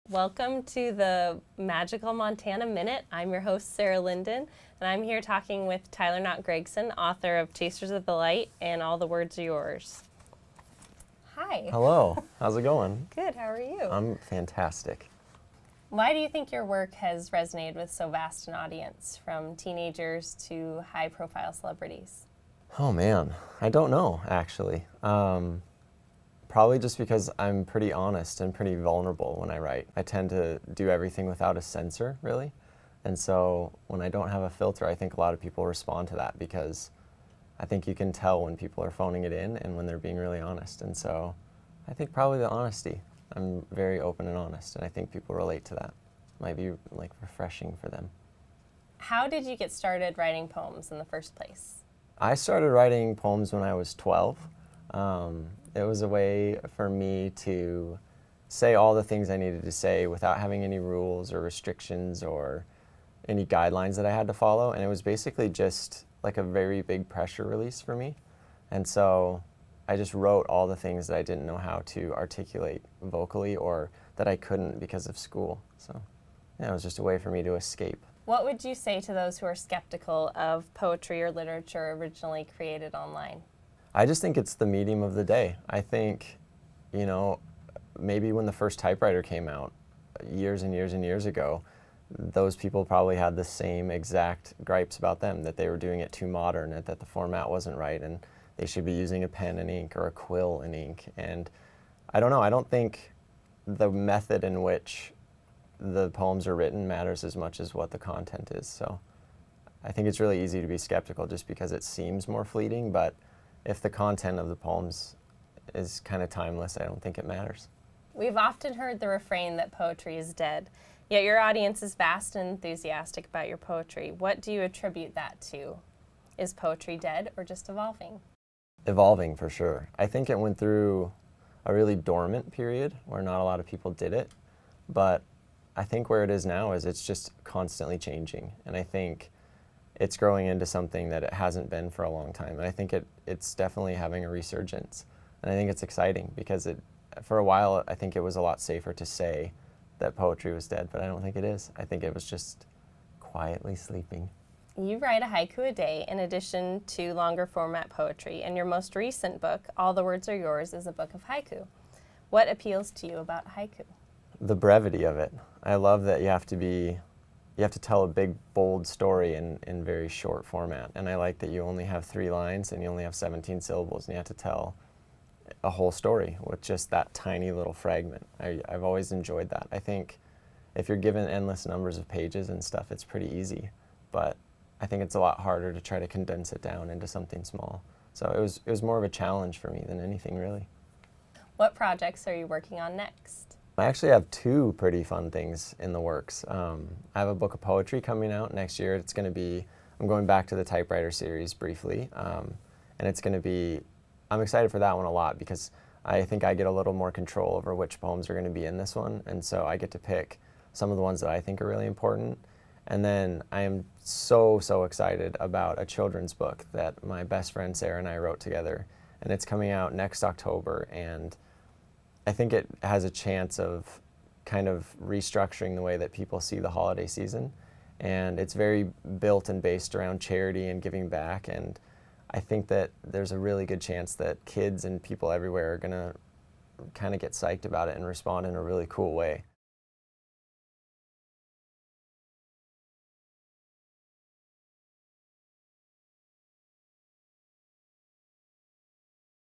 Welcome to the Magical Montana Minute. I'm your host, Sarah Linden, and I'm here talking with Tyler Knott Gregson, author of Chasers of the Light and All the Words Are Yours. Hi. Hello. How's it going? Good. How are you? I'm fantastic. Why do you think your work has resonated with so vast an audience, from teenagers to high-profile celebrities? Oh man, I don't know actually. Probably just because I'm pretty honest and pretty vulnerable when I write. I tend to do everything without a censor, really. And so when I don't have a filter, I think a lot of people respond to that because I think you can tell when people are phoning it in and when they're being really honest. And so I think probably the honesty. I'm very open and honest, and I think people relate to that. Might be like refreshing for them. How did you get started writing poems in the first place? I started writing poems when I was 12. It was a way for me to say all the things I needed to say without having any rules or restrictions or any guidelines that I had to follow. And it was basically just like a very big pressure release for me. And so I just wrote all the things that I didn't know how to articulate vocally or that I couldn't because of school. So yeah, it was just a way for me to escape. What would you say to those who are skeptical of poetry or literature originally created online? I just think it's the medium of the day. I think, maybe when the first typewriter came out years and years and years ago, those people probably had the same exact gripes about them, that they were doing it too modern and that the format wasn't right and they should be using a pen and ink or a quill and ink. And I don't know, I don't think the method in which the poems are written matters as much as what the content is. So I think it's really easy to be skeptical just because it seems more fleeting, but if the content of the poems is kind of timeless, I don't think it matters. We've often heard the refrain that poetry is dead, yet your audience is vast and enthusiastic about your poetry. What do you attribute that to? Is poetry dead or just evolving? Evolving, for sure. I think it went through a really dormant period where not a lot of people did it, but I think where it is now is it's just constantly changing, and I think it's growing into something that it hasn't been for a long time. And I think it's definitely having a resurgence. And I think it's exciting because for a while, I think it was a lot safer to say that poetry was dead, but I don't think it is. I think it was just quietly sleeping. You write a haiku a day in addition to longer format poetry, and your most recent book, All the Words Are Yours, is a book of haiku. What appeals to you about haiku? The brevity of it. I love that you have to tell a big, bold story in very short format. And I like that you only have 3 lines and you only have 17 syllables and you have to tell a whole story with just that tiny little fragment. I've always enjoyed that. I think if you're given endless numbers of pages and stuff, it's pretty easy. But I think it's a lot harder to try to condense it down into something small. So it was more of a challenge for me than anything, really. What projects are you working on next? I actually have 2 pretty fun things in the works. I have a book of poetry coming out next year. I'm going back to the typewriter series briefly, and I'm excited for that one a lot because I think I get a little more control over which poems are going to be in this one, and so I get to pick some of the ones that I think are really important. And then I am so excited about a children's book that my best friend Sarah and I wrote together, and it's coming out next October, and I think it has a chance of kind of restructuring the way that people see the holiday season. And it's very built and based around charity and giving back. And I think that there's a really good chance that kids and people everywhere are going to kind of get psyched about it and respond in a really cool way.